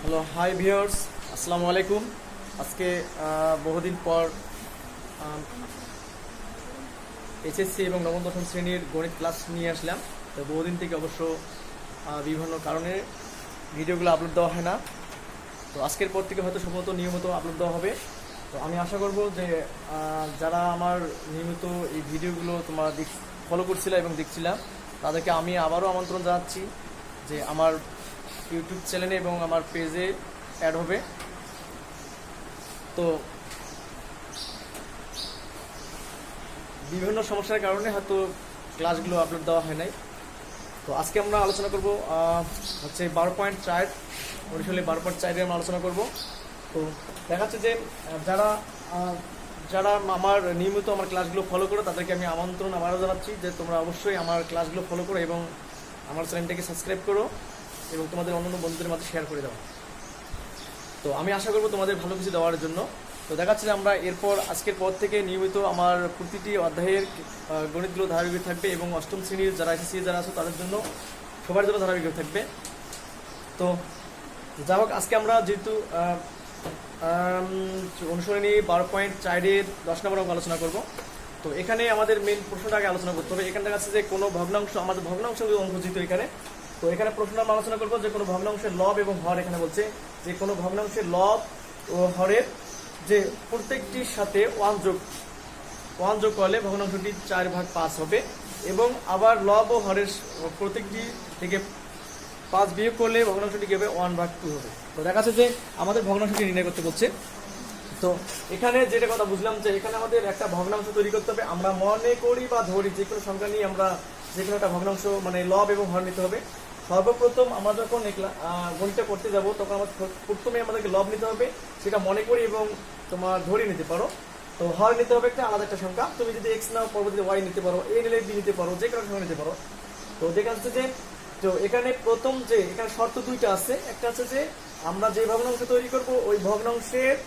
Hello, hi viewers, আসসালামু আলাইকুম। আজকে বহুদিন পর এইচএসসি এবং নবম দশম শ্রেণীর গণিত ক্লাস নিয়ে আসলাম। তো বহুদিন থেকে অবশ্য বিভিন্ন কারণে ভিডিওগুলো আপলোড দেওয়া হয় না। তো আজকের পর থেকে হয়তো সম্ভবত নিয়মিত আপলোড দেওয়া হবে। তো আমি আশা করব যে যারা আমার নিয়মিত এই ভিডিওগুলো তোমরা ফলো করছিলা এবং দেখছিলাম, তাদেরকে আমি আবারও আমন্ত্রণ জানাচ্ছি যে আমার ইউটিউব চ্যানেলে এবং আমার পেজে অ্যাড হবে। তো বিভিন্ন সমস্যার কারণে হয়তো ক্লাসগুলো আপলোড দেওয়া হয় নাই। তো আজকে আমরা আলোচনা করব হচ্ছে 12.4 অনুশীলনী 12.4 আমরা আলোচনা করব। তো দেখা যাচ্ছে যে যারা যারা আমার নিয়মিত আমার ক্লাসগুলো ফলো করো, তাদেরকে আমি আমন্ত্রণ আবারও জানাচ্ছি যে তোমরা অবশ্যই আমার ক্লাসগুলো ফলো করো এবং আমার চ্যানেলটাকে সাবস্ক্রাইব করো এবং তোমাদের অন্যান্য বন্ধুদের মাঝে শেয়ার করে দাও। তো আমি আশা করবো তোমাদের ভালো কিছু দেওয়ার জন্য। তো দেখা যাচ্ছে যে আমরা এরপর আজকের পর থেকে নিয়মিত আমার প্রতিটি অধ্যায়ের গণিতগুলো ধারাবাহিক থাকবে এবং অষ্টম শ্রেণীর যারা এসএসসি যারা আছে তাদের জন্য সবার জন্য ধারাবাহিক থাকবে। তো যাই হোক, আজকে আমরা যেহেতু অনুসরণী 12.4-এর 10 নম্বর অঙ্ক আলোচনা করব। তো এখানে আমাদের মেন প্রশ্নটা আগে আলোচনা করতে হবে। এখানে দেখা যাচ্ছে যে কোনো ভগ্নাংশ, আমাদের ভগ্নাংশ অঙ্ক যেহেতু এখানে, তো এখানে প্রশ্ন আমরা আলোচনা করবো যে কোনো ভগ্নাংশের লব এবং হর। এখানে বলছে যে কোনো ভগ্নাংশের লব ও হরের যে প্রত্যেকটির সাথে ওয়ান যোগ করলে ভগ্নাংশটি 4/5 হবে এবং আবার লব ও হরের প্রত্যেকটি থেকে 5 বিয়োগ করলে ভগ্নাংশটি কি হবে 1/2 হবে। তো দেখা যাচ্ছে যে আমাদের ভগ্নাংশটি নির্ণয় করতে বলছে। তো এখানে যেটা কথা বুঝলাম যে এখানে আমাদের একটা ভগ্নাংশ তৈরি করতে হবে। আমরা মনে করি বা ধরি যে কোনো সংখ্যা নিয়ে আমরা যে কোনো একটা ভগ্নাংশ মানে লব এবং হর নিতে হবে। সর্বপ্রথম আমরা যখন গণিতটা করতে যাব তখন আমাদের প্রথমে আমাদেরকে লব নিতে হবে, সেটা মনে করি এবং তোমার ধরে নিতে পারো। তো হর নিতে হবে একটা আলাদা একটা সংখ্যা। তুমি যদি এক্স নাও, পরবর্তীতে ওয়াই নিতে পারো, এ নিলে বি নিতে পারো, যে কোনো সংখ্যা নিতে পারো। তো দেখা যাচ্ছে যে তো এখানে প্রথম যে এখানে শর্ত দুইটা আছে। একটা আছে যে আমরা যে ভগ্নাংশ তৈরি করব ওই ভগ্নাংশের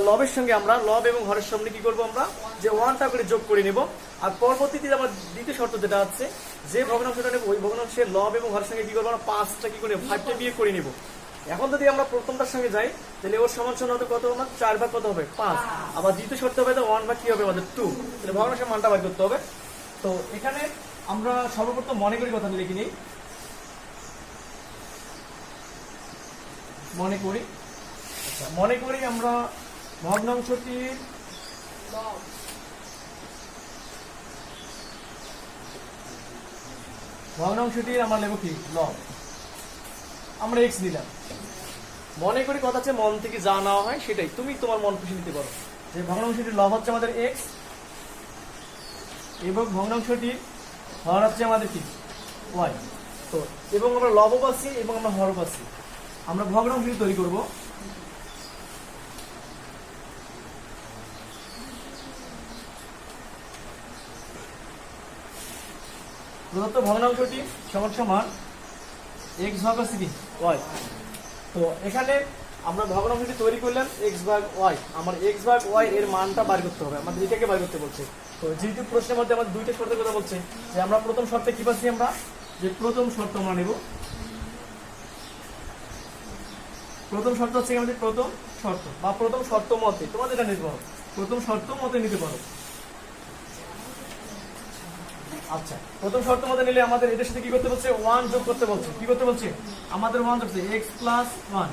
লবের সঙ্গে আমরা লব এবং হরের সামনে কি করব, আমরা যে ওয়ানটা করে যোগ করে নেব। আর পরবর্তীতে আমার দ্বিতীয় শর্ত যেটা আছে, যে ভগ্নাংশটা নেব ওই ভগ্নাংশের লব এবং হরের সঙ্গে কি করবো, আমরা 5টা কি করে 5টা বিয়োগ করে নেব। এখন যদি আমরা প্রথমটার সঙ্গে যাই তাহলে ওর সমান হবে কত, আমার 4 ভাগ কত হবে 5। আবার দ্বিতীয় শর্ত হবে তো 1 ভাগ কি হবে আমাদের 2। তাহলে ভগ্নাংশের মানটা বার করতে হবে। তো এখানে আমরা সর্বপ্রথম মনে করি কথা লিখে নিই। মনে করি, আচ্ছা মনে করি আমরা ভগ্নাংশটির আমরা নেব কি লব, আমরা এক্স নিলাম। মনে করি কথা হচ্ছে মন থেকে যা নেওয়া হয় সেটাই, তুমি তোমার মন খুশি নিতে পারো। যে ভগ্নাংশটির লব হচ্ছে আমাদের এক্স এবং ভগ্নাংশটির হর হচ্ছে আমাদের কি ওয়াই। তো এবং আমরা লবও পাচ্ছি এবং আমরা হরও পাচ্ছি। আমরা ভগ্নাংশটি তৈরি করব। প্রদত্ত ভগ্নাংশটি সমান সমান এক্স ভাগ আছে কি ওয়াই। তো এখানে আমরা ভগ্নাংশটি তৈরি করলাম এক্স ভাগ ওয়াই। আমার এক্স ভাগ ওয়াই এর মানটা বার করতে হবে, আমাদের এটাকে বার করতে বলছে। তো যেহেতু প্রশ্নের মধ্যে আমাদের দুইটা শর্তের কথা বলছে, যে আমরা প্রথম শর্তে কি পাচ্ছি, আমরা যে প্রথম শর্ত আমরা নেব। প্রথম শর্ত হচ্ছে আমাদের প্রথম শর্ত বা প্রথম শর্ত মতে, তোমাদের এটা নিতে পারো, প্রথম শর্ত মতে নিতে পারো। আচ্ছা, প্রথম শর্ত মতে নিলে আমাদের এটার সাথে কি করতে বলছে, 1 যোগ করতে বলছে। কি করতে বলছে, আমাদের 1 যোগ এক্স প্লাস 1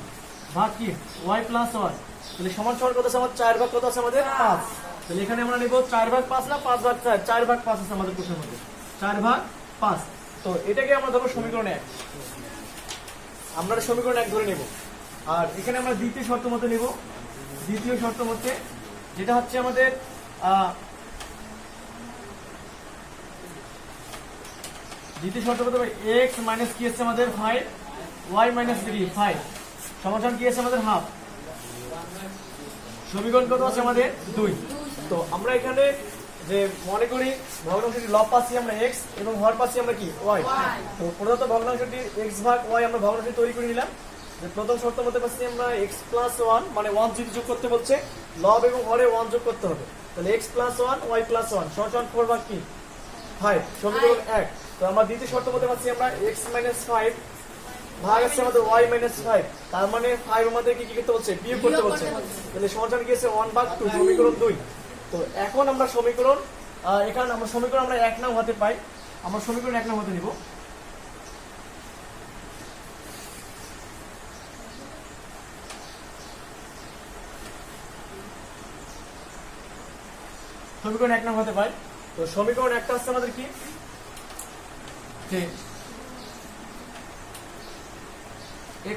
ভাগ কি ওয়াই প্লাস 1। তাহলে সমান সমান কত আছে আমার 4 ভাগ কত আছে আমাদের 5। তাহলে এখানে আমরা নেব 4 ভাগ 5 না 5 ভাগ 4, 4 ভাগ 5 আছে আমাদের প্রশ্নের মধ্যে, 4 ভাগ 5। তো এটাকে আমরা ধরো সমীকরণ 1, আমরা সমীকরণ 1 ধরে নেব। আর এখানে আমরা দ্বিতীয় শর্ত মতে নেব। দ্বিতীয় শর্ত মতে যেটা হচ্ছে আমাদের দ্বিতীয় শর্ত মতে এক্স মাইনাস কি আছে আমাদের 5, ওয়াই মাইনাস 3 5 সমান কি আছে আমাদের হাফ। সমীকরণ কত আছে আমাদের 2। তো আমরা এখানে যে মনে করি ভগ্নাংশটি লব পাচ্ছি আমরা এক্স এবং হর পাচ্ছি আমরা কি ওয়াই। তো প্রদত্ত ভগ্নাংশটি এক্স ভাগ ওয়াই আমরা ভগ্নাংশটি তৈরি করে নিলাম। যে প্রথম শর্ত মতে পাচ্ছি আমরা এক্স প্লাস 1 মানে 1 যদি যোগ করতে বলছে, লব এবং হরে 1 যোগ করতে হবে। তাহলে এক্স প্লাস 1 ওয়াই প্লাস 1 সমান 4 ভাগ কি 5, সমীকরণ 1। তো আমরা দ্বিতীয় শর্ত মতে পাচ্ছি আমরা x - 5 ভাগ আছে আমাদের y মাইনাস 5, তার মানে 5 আমাদের কি করতে বলছে, বিয়োগ করতে বলছে। তাহলে সমাধান কি আছে 1/2, সমীকরণ 2। তো এখন আমরা সমীকরণ এখানে আমরা সমীকরণ আমরা 1 নং হতে পাই, আমরা সমীকরণ 1 নং হতে নিব। সমীকরণ 1 নং হতে পাই। তো সমীকরণ একটা আছে আমাদের কি, যে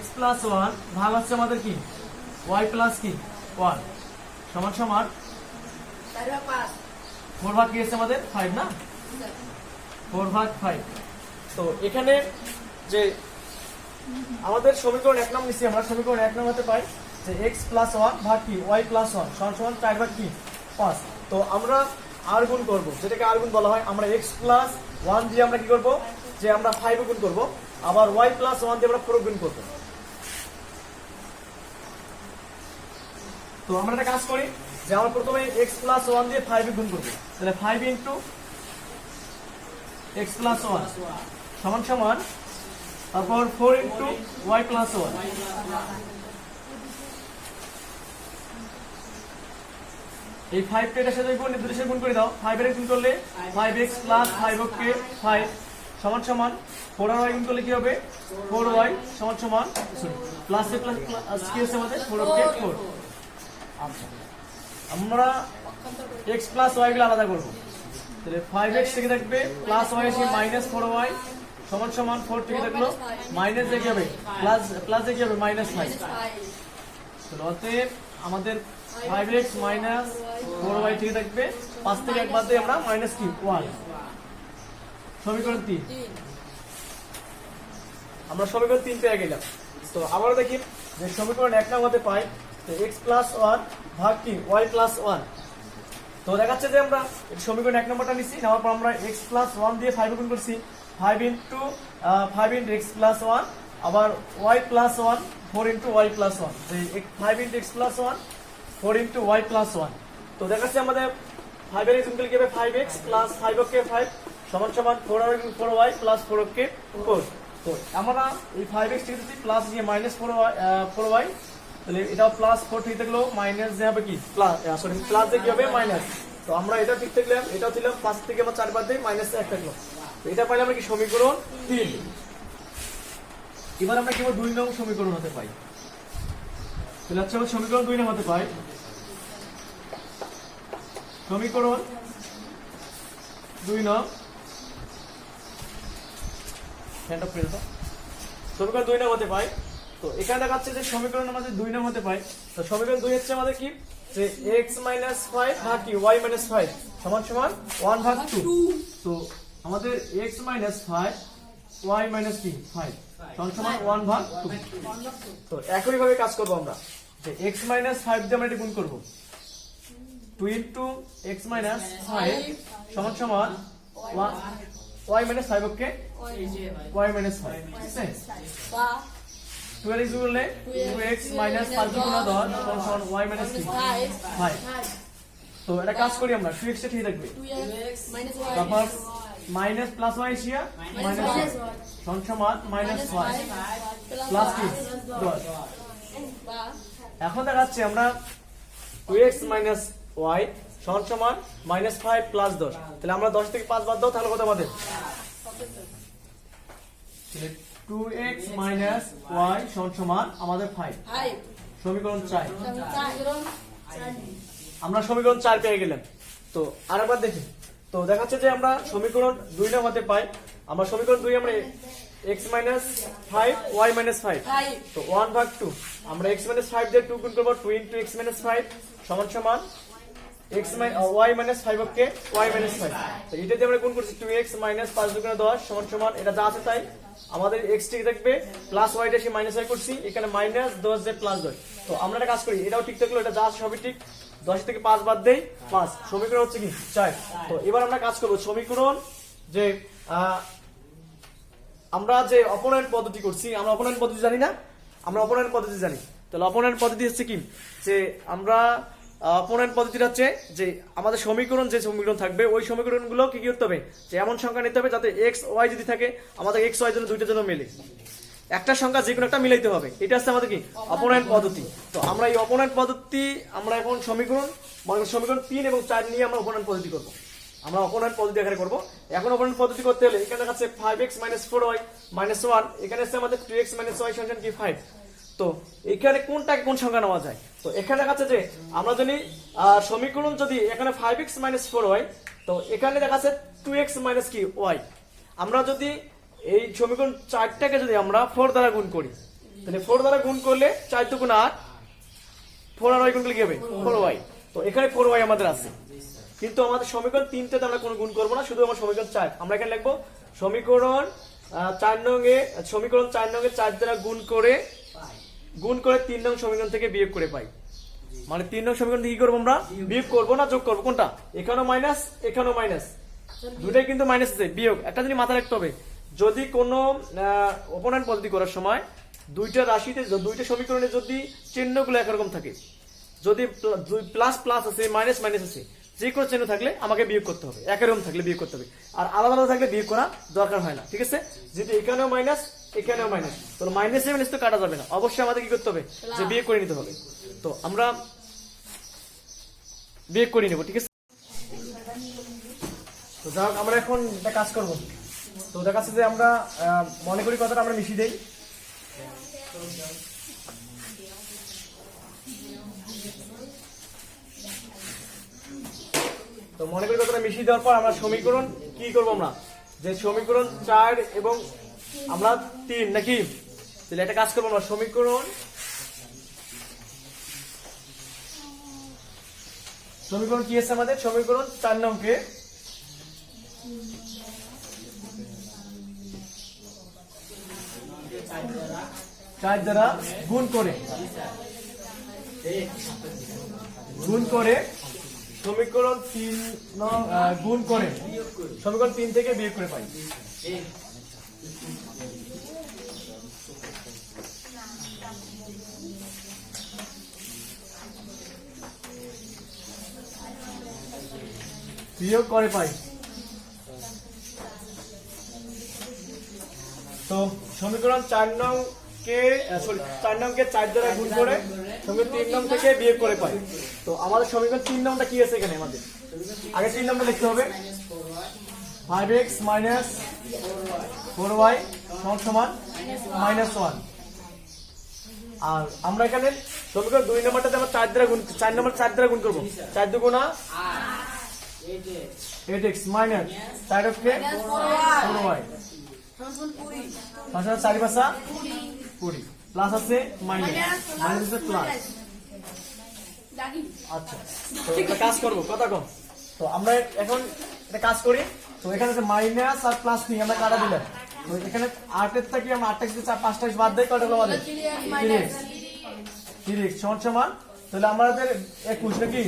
x প্লাস 1 ভাগ হচ্ছে আমাদের কি y প্লাস কি 1 সমান সমান 4 ভাগ কি আছে আমাদের 5 না, 4 ভাগ 5। তো এখানে যে আমাদের সমীকরণ 1 নং নিছি, আমরা সমীকরণ 1 নং হতে পাই যে x প্লাস 1 ভাগ কি y প্লাস 1 সমান সমান 4 ভাগ কি 5। তো আমরা আর গুণ করব, যেটাকে আর গুণ বলা হয়। আমরা x প্লাস 1 দিয়ে আমরা কি করব, যে আমরা 5 গুণ করব, আবার y প্লাস 1 দিয়ে আমরা 4 গুণ করব। তো আমরা একটা কাজ করি, যে আমরা প্রথমে x প্লাস 1 দিয়ে 5 গুণ করব। তাহলে 5 ইনটু x প্লাস 1 সমান সমান তারপর 4 ইনটু y প্লাস 1। এই 5 কে এর সাথে গুণ, দুটোর সাথে গুণ করে দাও। 5 এর গুণ করলে 5x প্লাস 5y 5 সমান সমান 4y গুণ করলে কি হবে 4y সমান সমান, সরি প্লাস এ প্লাস কি আছে আমাদের 4y 4। আচ্ছা, আমরা x প্লাস y গুলো আলাদা করব। তাহলে 5x থেকে থাকবে প্লাস y এসে মাইনাস 4y সমান সমান 4 থেকে থাকলো মাইনাস এ কি হবে প্লাস, প্লাস এ কি হবে মাইনাস 5। তাহলে অতএব আমাদের 5x মাইনাস 4y থেকে থাকবে 5 থেকে এক বাদ দিয়ে আমরা মাইনাস কি 1। সমীকরণ 3, আমরা সমীকরণ 3 পেয়ে গেলাম। তো আবারও দেখি যে সমীকরণ 1 নং হতে পাই যে x প্লাস 1 ভাগ কি y প্লাস 1। তো দেখাচ্ছে যে আমরা সমীকরণ 1 নম্বরটা নিছি, নেওয়ার পর আমরা x প্লাস 1 দিয়ে 5 গুণ করছি, 5 ইনটু x প্লাস 1, আবার y plus 1 4 into y plus 1, যে 5 into x plus 1 4 into y plus 1। তো দেখাচ্ছে আমাদের 5 এর গুণ করলে কি হবে 5x প্লাস 5y 5 সমান সমান 4y প্লাস 4y 4। তো আমরা এই 5x থেকে যদি প্লাস দিয়ে মাইনাস 4y, তাহলে এটা প্লাস 4 ঠিক থাকলো, মাইনাস যে হবে কি প্লাস, সরি প্লাস যে কি হবে মাইনাস। তো আমরা এটা ঠিক থাকলাম, এটাও ছিলাম 5 থেকে আমরা 4 বাদ দিয়ে মাইনাস 1 থাকলো। তো এটা পাইলে আমরা কি সমীকরণ 3। এবার আমরা কেবল 2 নং সমীকরণ হতে পাই। তাহলে আচ্ছা আমরা সমীকরণ 2 নং হতে পাই। সমীকরণ 2 নং সমীকরণ 2 নং হতে পাই। তো এখানে দেখাচ্ছে যে সমীকরণ আমাদের 2 নং হতে পাই। তো সমীকরণ 2 হচ্ছে আমাদের কি, যে x মাইনাস 5 ভাগ কি y মাইনাস 5 সমান সমান 1 ভাগ 2। তো আমাদের x মাইনাস 5 y মাইনাস কি 5 সমান সমান 1 ভাগ 2। তো একই ভাবে কাজ করব আমরা, যে x মাইনাস 5 দিয়ে আমরা এটা গুণ করব। 2 ইনটু x মাইনাস 5 সমান সমান y মাইনাস 5 ওকে y মাইনাস 5, ঠিক আছে। 12 ইজ করলে 2x মাইনাস 5 গুণ 10 সমান y মাইনাস 5। তো এটা কাজ করি আমরা, 2x টা ঠিক থাকবে, তারপর minus plus y Asia minus সমান সমান মাইনাস 5 প্লাস কি 10। এখন দেখাচ্ছে আমরা 2x মাইনাস y সমান সমান মাইনাস 5 প্লাস 10। তাহলে আমরা 10 থেকে 5 বাদ দাও, তাহলে কত আমাদের 2x মাইনাস y সমান সমান আমাদের 5। সমীকরণ 4, আমরা সমীকরণ 4 পেয়ে গেলাম। তো আরেকবার দেখি, তো দেখাচ্ছে যে আমরা সমীকরণ 2 নং হতে পাই। আমরা সমীকরণ 2 আমরা x মাইনাস 5 y মাইনাস 5, তো 1 ভাগ 2, আমরা x মাইনাস 5 দিয়ে 2 গুণ করব, 2 ইনটু x মাইনাস 5 সমান সমান y মাইনাস 5 ওকে y মাইনাস 5। তো এটা দিয়ে আমরা গুণ করছি, 2x মাইনাস 5 দুগুণে 10 সমান সমান, এটা যা আছে তাই, আমাদের x ঠিক থাকবে, প্লাস y টা সে মাইনাস y করছি, এখানে মাইনাস 10 যে প্লাস 10। তো আমরা একটা কাজ করি, এটাও ঠিক থাকলো, এটা যা আছে সবই ঠিক, 10 থেকে 5 বাদ দেই 5, সমীকরণ হচ্ছে কি 4। তো এবার আমরা কাজ করব সমীকরণ, যে আমরা যে অপনয়ন পদ্ধতি করছি, আমরা অপনয়ন পদ্ধতি জানি না, আমরা অপনয়ন পদ্ধতি জানি। তাহলে অপনয়ন পদ্ধতি হচ্ছে কি, যে আমরা অপনয়ন পদ্ধতিটা হচ্ছে যে আমাদের সমীকরণ, যে সমীকরণ থাকবে ওই সমীকরণগুলো কি করতে হবে, যে এমন সংখ্যা নিতে হবে যাতে x y যদি থাকে আমাদের x y জন্য দুইটার জন্য মেলে। একটা সংখ্যা যে কোনো একটা মিলাইতে হবে, এটা হচ্ছে আমাদের কি অপনয়ন পদ্ধতি। তো আমরা এই অপনয়ন পদ্ধতি আমরা এখন সমীকরণ মনে করি সমীকরণ 3 এবং 4 নিয়ে আমরা অপনয়ন পদ্ধতি করব। আমরা অপনয়ন পদ্ধতি এখানে করব। এখন অপনয়ন পদ্ধতি করতে হলে এখানে আছে 5x - 4y - 1, এখানে আছে আমাদের 2x - y সমান কি 5। তো এখানে কোনটাকে কোন সংখ্যা নেওয়া যায়? তো এখানে দেখা যাচ্ছে যে আমরা যদি সমীকরণ যদি এখানে 5x - 4y, তো এখানে দেখা যাচ্ছে 2x - কি y। আমরা যদি এই সমীকরণ 4টাকে যদি আমরা 4 দ্বারা গুণ করি, তাহলে 4 দ্বারা গুণ করলে 4 × 8, 4 আর y গুণ করলে কি হবে 4y। তো এখানে 4y আমাদের আছে, কিন্তু আমাদের সমীকরণ 3টাতে আমরা কোনো গুণ করব না, শুধু আমার সমীকরণ 4 আমরা এখানে লিখবো সমীকরণ 4 নং এ 4 দ্বারা গুণ করে 3 নং সমীকরণ থেকে বিয়োগ করে পাই। মানে 3 নং সমীকরণ থেকে কি করবো আমরা বিয়োগ করবো না যোগ করবো? কোনটা? এখানেও মাইনাস এখানেও মাইনাস, দুটাই কিন্তু মাইনাস আছে, বিয়োগ। একটা জিনিস মাথায় রাখতে হবে, যদি কোনো অপনয়ন পদ্ধতি করার সময় দুইটা রাশিতে দুইটা সমীকরণে যদি চিহ্নগুলো একরকম থাকে, যদি প্লাস প্লাস আছে মাইনাস মাইনাস আছে, যে কোনো চিহ্ন থাকলে আমাকে বিয়োগ করতে হবে, একরকম থাকলে বিয়োগ করতে হবে, আর আলাদা আলাদা থাকলে বিয়োগ করা দরকার হয় না, ঠিক আছে? যদি এখানেও মাইনাস এখানেও মাইনাস, তাহলে মাইনাস মাইনাস তো কাটা যাবে না, অবশ্যই আমাদের কি করতে হবে যে বিয়োগ করে নিতে হবে। তো আমরা বিয়োগ করে নেব, ঠিক আছে? তো যাই হোক, আমরা এখন একটা কাজ করব। তো দেখা যাচ্ছে যে আমরা মনে করি কথাটা আমরা মিশিয়ে দেই। তো মনে করি কথাটা মিশিয়ে দেওয়ার পর আমরা সমীকরণ কি করব? আমরা যে সমীকরণ 4 এবং আমরা 3 নাকি, তাহলে একটা কাজ করবো আমরা সমীকরণ কি আছে আমাদের? সমীকরণ 4 নংকে 4 দ্বারা গুণ করে সমীকরণ 3 গুণ করে সমীকরণ 3 থেকে বিয়োগ করে পাই। বিয়োগ করে পাই। তো সমীকরণ 4 নংকে 4 দ্বারা গুণ করে সমীকরণ 3 নং থেকে বিয়োগ করে পাই। তো আমাদের সমীকরণ 3 নংটা কি আছে এখানে? আমাদের আগে 3 নংটা লিখতে হবে 5x - 4y সমান -1। আর আমরা এখানে সমীকরণ 2 নম্বরটাতে আমরা 4 দ্বারা গুণ 4 নম্বর 4 দ্বারা গুণ করব। 4 × 2 = 8x মাইনাস 4 × 4y 4 × 20 প্লাস আছে মাইনাস আছে প্লাস। আচ্ছা, তো একটা কাজ করব, কথা কম। তো আমরা এখন একটা কাজ করি। তো এখানে যে মাইনাস আর প্লাস নিয়ে আমরা কাটা দিলাম। তো এখানে 8 এর থেকে আমরা 8টা থেকে 5টা বাদ দেই, কত হলো আমাদের 3x সমান, তাহলে আমাদের 21 নাকি?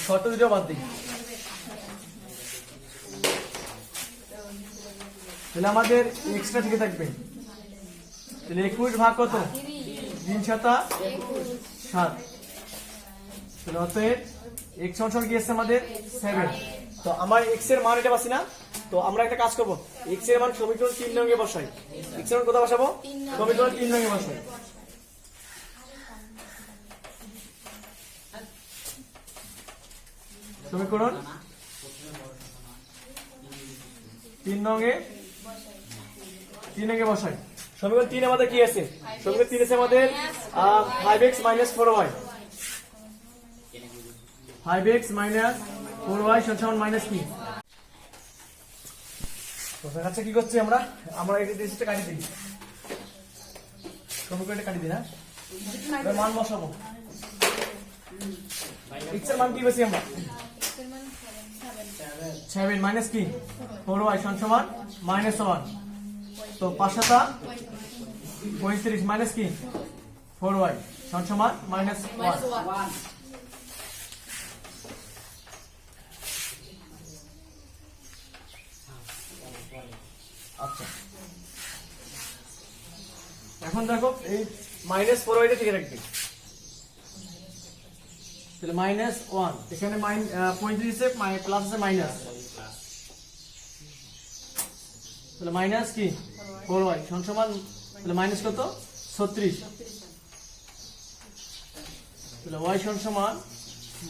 শর্ত দুটো বাদ দিই, তাহলে আমাদের এক্সট্রা থেকে থাকবে। তাহলে 21 ভাগ কত? 3 × 7 = 7। তাহলে অতএব x সমান কি আছে আমাদের 7। তো আমার x এর মান এটা পাচ্ছি না, তো আমরা একটা কাজ করব, x এর মান সমীকরণ 3 নং এ বসাই। x এর মান কোথায় বসাবো? সমীকরণ 3 নং এ বসাই। সমীকরণ 3 নং এ বসাই। সমীকরণ 3 আমাদের কি আছে? সমীকরণ 3 আছে আমাদের 5x - 4y 5x - 4y সমান মাইনাস কি? তো দেখাচ্ছে কি করছি আমরা এই জিনিসটা কাটি দিই, সমীকরণটা কাটি দিই না, মান বসাবো। x এর মান কি বেশি? আমরা 7 মাইনাস কি 4y সমান -1। তো 5 × 7 = 35 মাইনাস কি 4y সমান -1। আচ্ছা, এখন দেখো এই -4y ঠিক রাখবে, তাহলে -1 এখানে 35 এ প্লাস আছে মাইনাস, তাহলে মাইনাস কি 4y সমান তাহলে মাইনাস কত 36, তাহলে y সমান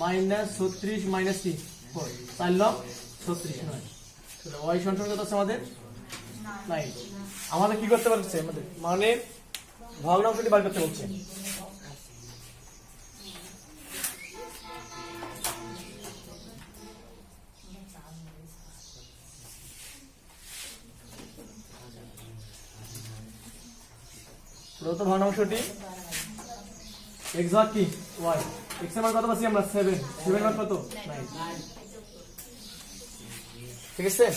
মাইনাস 36 মাইনাস কি 4, 4 লং 36 নয়, তাহলে y সমান কত আছে আমাদের 9। আমাদের কি করতে বলছে, আমাদের মানে ভগ্নাংশটি বার করতে বলছে। প্রথম ভগ্নাংশটি x ভাগ কি y, x এর মান কত পাচ্ছি আমরা 7, 7 এর মান কত 9, ঠিক আছে।